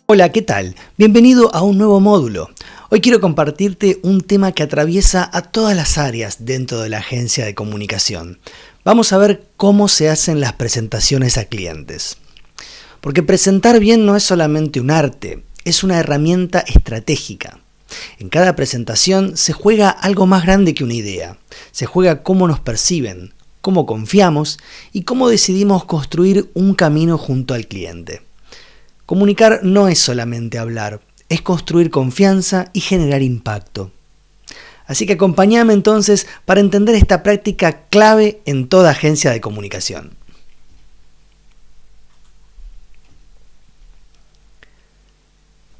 Hola, ¿qué tal? Bienvenido a un nuevo módulo. Hoy quiero compartirte un tema que atraviesa a todas las áreas dentro de la agencia de comunicación. Vamos a ver cómo se hacen las presentaciones a clientes. Porque presentar bien no es solamente un arte, es una herramienta estratégica. En cada presentación se juega algo más grande que una idea. Se juega cómo nos perciben, cómo confiamos y cómo decidimos construir un camino junto al cliente. Comunicar no es solamente hablar, es construir confianza y generar impacto. Así que acompáñame entonces para entender esta práctica clave en toda agencia de comunicación.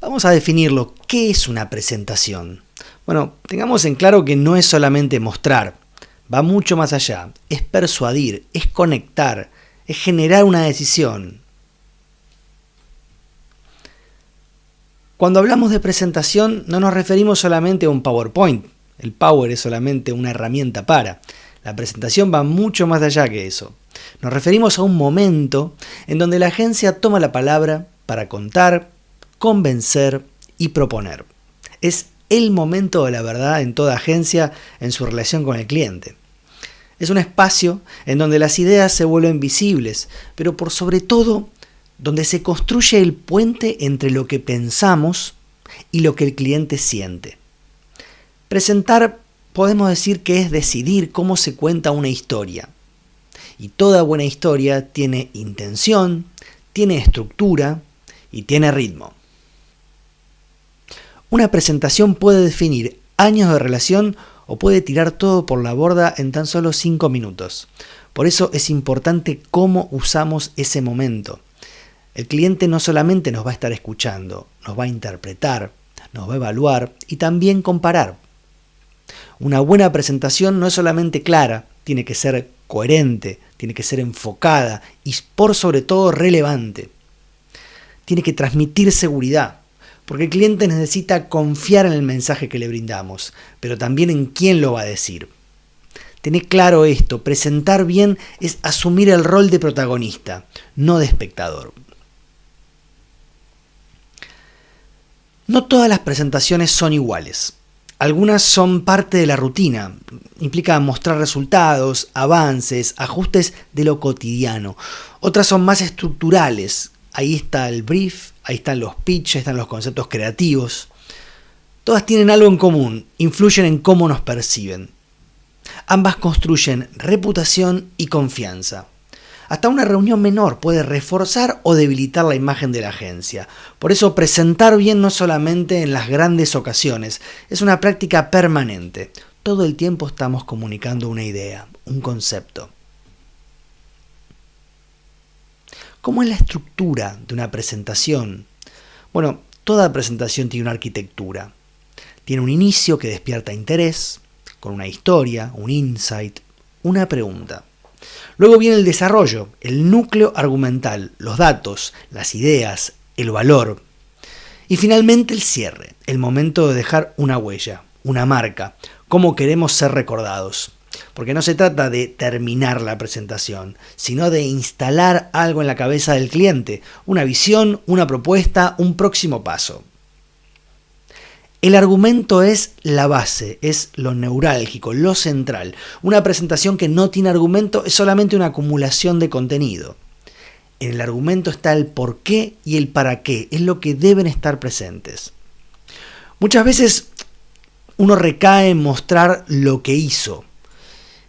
Vamos a definirlo. ¿Qué es una presentación? Bueno, tengamos en claro que no es solamente mostrar, va mucho más allá. Es persuadir, es conectar, es generar una decisión. Cuando hablamos de presentación no nos referimos solamente a un PowerPoint. El Power es solamente una herramienta para. La presentación va mucho más allá que eso. Nos referimos a un momento en donde la agencia toma la palabra para contar, convencer y proponer. Es el momento de la verdad en toda agencia en su relación con el cliente. Es un espacio en donde las ideas se vuelven visibles, pero por sobre todo donde se construye el puente entre lo que pensamos y lo que el cliente siente. Presentar, podemos decir que es decidir cómo se cuenta una historia. Y toda buena historia tiene intención, tiene estructura y tiene ritmo. Una presentación puede definir años de relación o puede tirar todo por la borda en tan solo 5 minutos. Por eso es importante cómo usamos ese momento. El cliente no solamente nos va a estar escuchando, nos va a interpretar, nos va a evaluar y también comparar. Una buena presentación no es solamente clara, tiene que ser coherente, tiene que ser enfocada y por sobre todo relevante. Tiene que transmitir seguridad, porque el cliente necesita confiar en el mensaje que le brindamos, pero también en quién lo va a decir. Tener claro esto, presentar bien es asumir el rol de protagonista, no de espectador. No todas las presentaciones son iguales. Algunas son parte de la rutina, implican mostrar resultados, avances, ajustes de lo cotidiano. Otras son más estructurales. Ahí está el brief, ahí están los pitches, están los conceptos creativos. Todas tienen algo en común, influyen en cómo nos perciben. Ambas construyen reputación y confianza. Hasta una reunión menor puede reforzar o debilitar la imagen de la agencia. Por eso presentar bien no solamente en las grandes ocasiones, es una práctica permanente. Todo el tiempo estamos comunicando una idea, un concepto. ¿Cómo es la estructura de una presentación? Bueno, toda presentación tiene una arquitectura. Tiene un inicio que despierta interés, con una historia, un insight, una pregunta. Luego viene el desarrollo, el núcleo argumental, los datos, las ideas, el valor. Y finalmente el cierre, el momento de dejar una huella, una marca, cómo queremos ser recordados. Porque no se trata de terminar la presentación, sino de instalar algo en la cabeza del cliente, una visión, una propuesta, un próximo paso. El argumento es la base, es lo neurálgico, lo central. Una presentación que no tiene argumento es solamente una acumulación de contenido. En el argumento está el por qué y el para qué, es lo que deben estar presentes. Muchas veces uno recae en mostrar lo que hizo,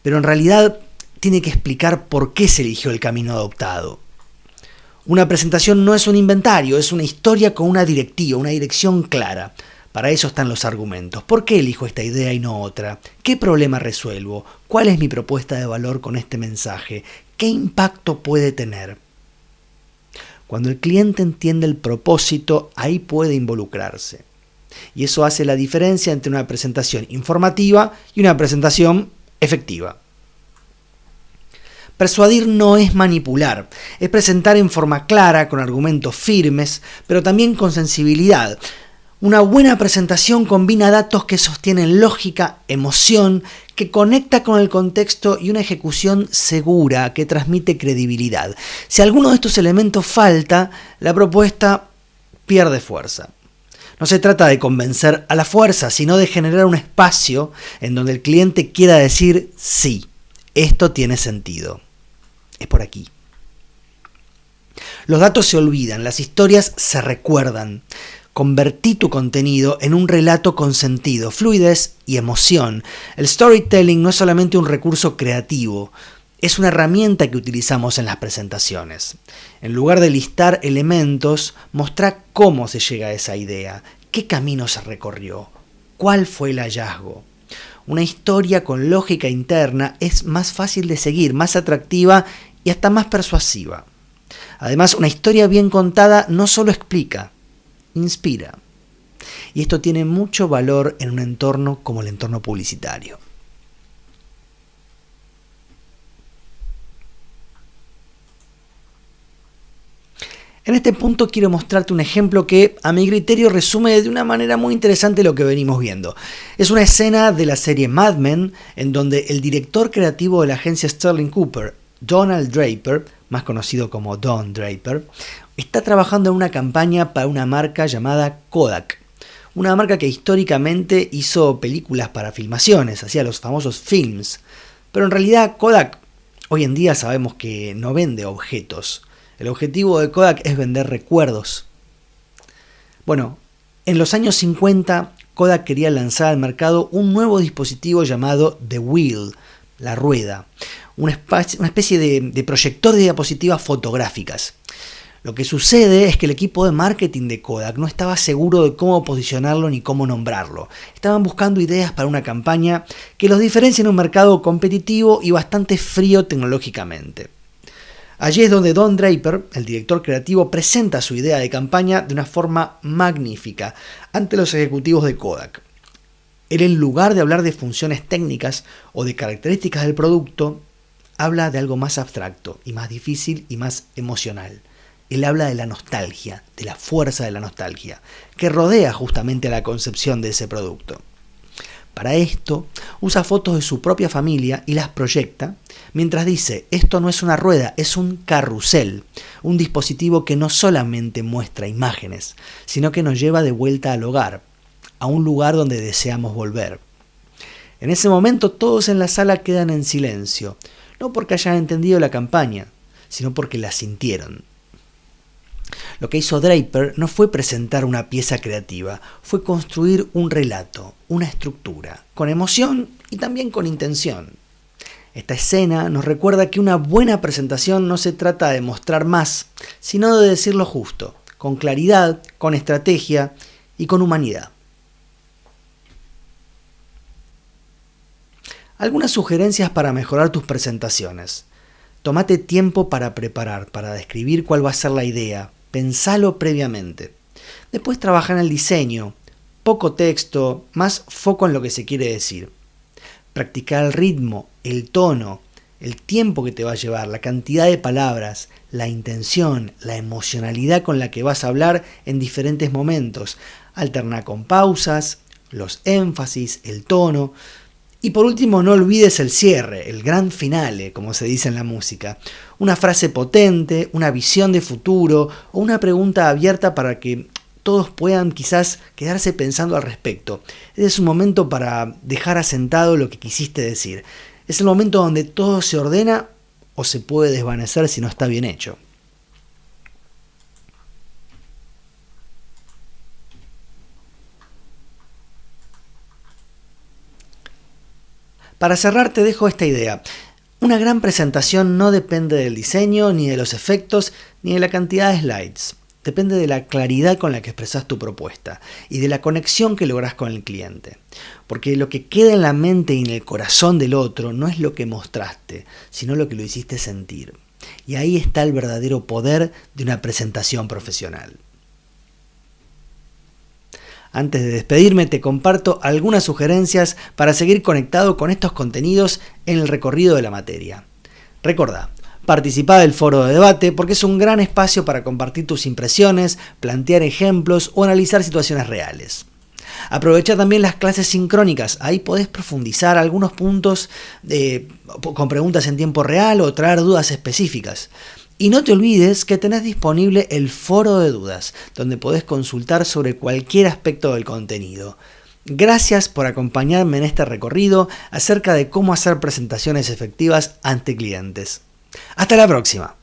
pero en realidad tiene que explicar por qué se eligió el camino adoptado. Una presentación no es un inventario, es una historia con una directiva, una dirección clara. Para eso están los argumentos. ¿Por qué elijo esta idea y no otra? ¿Qué problema resuelvo? ¿Cuál es mi propuesta de valor con este mensaje? ¿Qué impacto puede tener? Cuando el cliente entiende el propósito, ahí puede involucrarse. Y eso hace la diferencia entre una presentación informativa y una presentación efectiva. Persuadir no es manipular, es presentar en forma clara, con argumentos firmes, pero también con sensibilidad. Una buena presentación combina datos que sostienen lógica, emoción, que conecta con el contexto y una ejecución segura que transmite credibilidad. Si alguno de estos elementos falta, la propuesta pierde fuerza. No se trata de convencer a la fuerza, sino de generar un espacio en donde el cliente quiera decir sí, esto tiene sentido. Es por aquí. Los datos se olvidan, las historias se recuerdan. Convertí tu contenido en un relato con sentido, fluidez y emoción. El storytelling no es solamente un recurso creativo, es una herramienta que utilizamos en las presentaciones. En lugar de listar elementos, mostrá cómo se llega a esa idea, qué camino se recorrió, cuál fue el hallazgo. Una historia con lógica interna es más fácil de seguir, más atractiva y hasta más persuasiva. Además, una historia bien contada no solo explica, inspira. Y esto tiene mucho valor en un entorno como el entorno publicitario. En este punto quiero mostrarte un ejemplo que, a mi criterio, resume de una manera muy interesante lo que venimos viendo. Es una escena de la serie Mad Men, en donde el director creativo de la agencia Sterling Cooper, Donald Draper, más conocido como Don Draper, está trabajando en una campaña para una marca llamada Kodak. Una marca que históricamente hizo películas para filmaciones, hacía los famosos films. Pero en realidad Kodak, hoy en día sabemos que no vende objetos. El objetivo de Kodak es vender recuerdos. Bueno, en los años 50, Kodak quería lanzar al mercado un nuevo dispositivo llamado The Wheel, la rueda, una especie de proyector de diapositivas fotográficas. Lo que sucede es que el equipo de marketing de Kodak no estaba seguro de cómo posicionarlo ni cómo nombrarlo. Estaban buscando ideas para una campaña que los diferencie en un mercado competitivo y bastante frío tecnológicamente. Allí es donde Don Draper, el director creativo, presenta su idea de campaña de una forma magnífica ante los ejecutivos de Kodak. Él, en lugar de hablar de funciones técnicas o de características del producto, habla de algo más abstracto y más difícil y más emocional. Él habla de la nostalgia, de la fuerza de la nostalgia, que rodea justamente a la concepción de ese producto. Para esto, usa fotos de su propia familia y las proyecta, mientras dice, esto no es una rueda, es un carrusel, un dispositivo que no solamente muestra imágenes, sino que nos lleva de vuelta al hogar, a un lugar donde deseamos volver. En ese momento todos en la sala quedan en silencio, no porque hayan entendido la campaña, sino porque la sintieron. Lo que hizo Draper no fue presentar una pieza creativa, fue construir un relato, una estructura, con emoción y también con intención. Esta escena nos recuerda que una buena presentación no se trata de mostrar más, sino de decir lo justo, con claridad, con estrategia y con humanidad. Algunas sugerencias para mejorar tus presentaciones. Tómate tiempo para preparar, para describir cuál va a ser la idea. Pensalo previamente. Después trabaja en el diseño. Poco texto, más foco en lo que se quiere decir. Practicar el ritmo, el tono, el tiempo que te va a llevar, la cantidad de palabras, la intención, la emocionalidad con la que vas a hablar en diferentes momentos. Alterna con pausas, los énfasis, el tono. Y por último, no olvides el cierre, el gran finale, como se dice en la música. Una frase potente, una visión de futuro o una pregunta abierta para que todos puedan quizás quedarse pensando al respecto. Ese es un momento para dejar asentado lo que quisiste decir. Es el momento donde todo se ordena o se puede desvanecer si no está bien hecho. Para cerrar te dejo esta idea. Una gran presentación no depende del diseño, ni de los efectos, ni de la cantidad de slides. Depende de la claridad con la que expresas tu propuesta y de la conexión que lográs con el cliente. Porque lo que queda en la mente y en el corazón del otro no es lo que mostraste, sino lo que lo hiciste sentir. Y ahí está el verdadero poder de una presentación profesional. Antes de despedirme, te comparto algunas sugerencias para seguir conectado con estos contenidos en el recorrido de la materia. Recordá, participá del foro de debate porque es un gran espacio para compartir tus impresiones, plantear ejemplos o analizar situaciones reales. Aprovecha también las clases sincrónicas, ahí podés profundizar algunos puntos con preguntas en tiempo real o traer dudas específicas. Y no te olvides que tenés disponible el foro de dudas, donde podés consultar sobre cualquier aspecto del contenido. Gracias por acompañarme en este recorrido acerca de cómo hacer presentaciones efectivas ante clientes. Hasta la próxima.